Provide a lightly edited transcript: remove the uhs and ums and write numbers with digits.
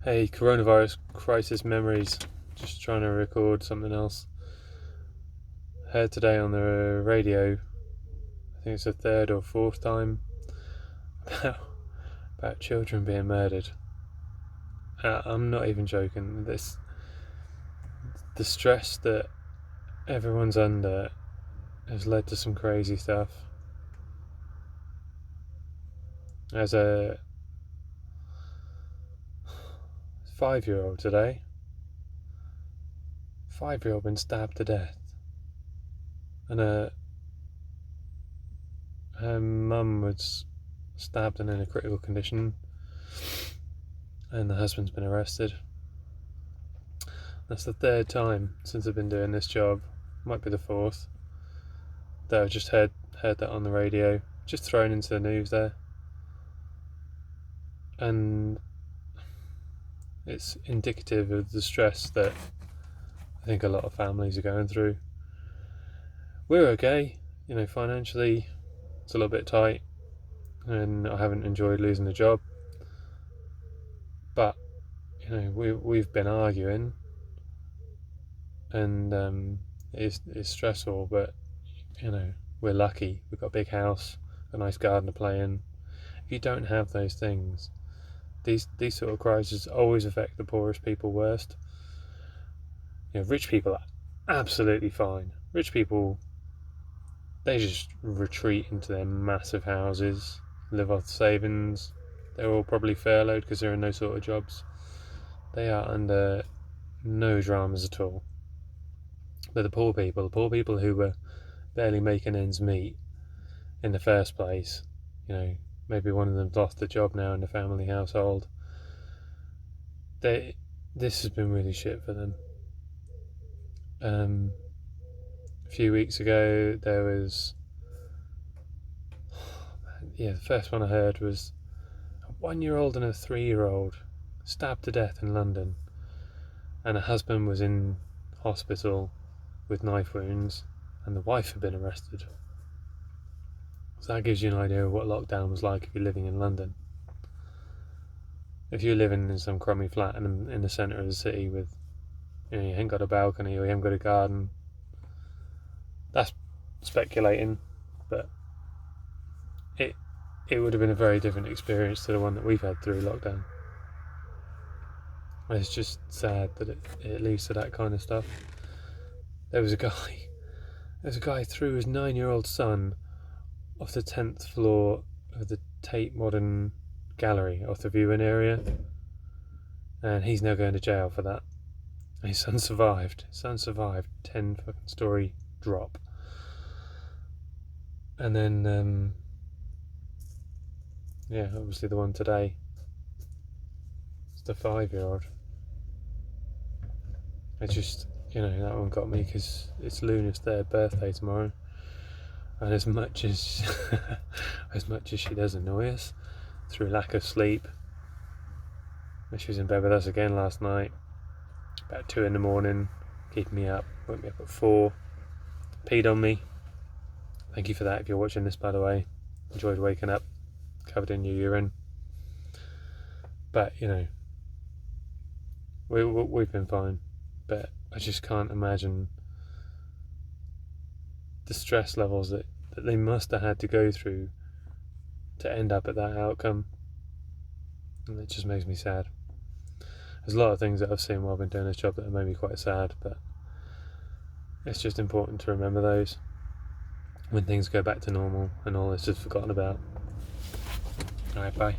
Hey, coronavirus crisis memories. Just trying to record something else. Heard today on the radio, I think it's the third or fourth time, about children being murdered. I'm not even joking. The stress that everyone's under has led to some crazy stuff. As a 5-year-old today, 5-year-old been stabbed to death, and her mum was stabbed and in a critical condition, and the husband's been arrested. That's the third time since I've been doing this job, might be the fourth, that I've just heard that on the radio, just thrown into the news there. And it's indicative of the stress that I think a lot of families are going through. We're okay, financially it's a little bit tight, and I haven't enjoyed losing the job. But we've been arguing, and it's stressful. But we're lucky. We've got a big house, a nice garden to play in. If you don't have those things, these sort of crises always affect the poorest people worst. Rich people are absolutely fine. Rich people, they just retreat into their massive houses, live off savings. They're all probably furloughed because they're in no sort of jobs. They are under no dramas at all. But the poor people who were barely making ends meet in the first place, maybe one of them's lost the job now in the family household. This has been really shit for them. A few weeks ago, there was, the first one I heard was a 1-year-old and a 3-year-old stabbed to death in London, and a husband was in hospital with knife wounds, and the wife had been arrested. So that gives you an idea of what lockdown was like if you're living in London. If you're living in some crummy flat in the centre of the city with, you ain't got a balcony or you haven't got a garden, that's speculating, but it would have been a very different experience to the one that we've had through lockdown. It's just sad that it leads to that kind of stuff. There was a guy threw his 9-year-old son off the 10th floor of the Tate Modern Gallery, off the viewing area, and he's now going to jail for that. And his son survived. 10 fucking story drop. And then obviously the one today, it's the 5-year-old. It's just, that one got me because it's Luna's third birthday tomorrow, and as much as she does annoy us through lack of sleep, she was in bed with us again last night about 2 a.m, keeping me up. Woke me up at 4, peed on me. Thank you for that if you're watching this, by the way. Enjoyed waking up covered in your urine. But we've been fine. But I just can't imagine the stress levels that they must have had to go through to end up at that outcome. And it just makes me sad. There's a lot of things that I've seen while I've been doing this job that have made me quite sad, but it's just important to remember those when things go back to normal and all is just forgotten about. Alright, bye.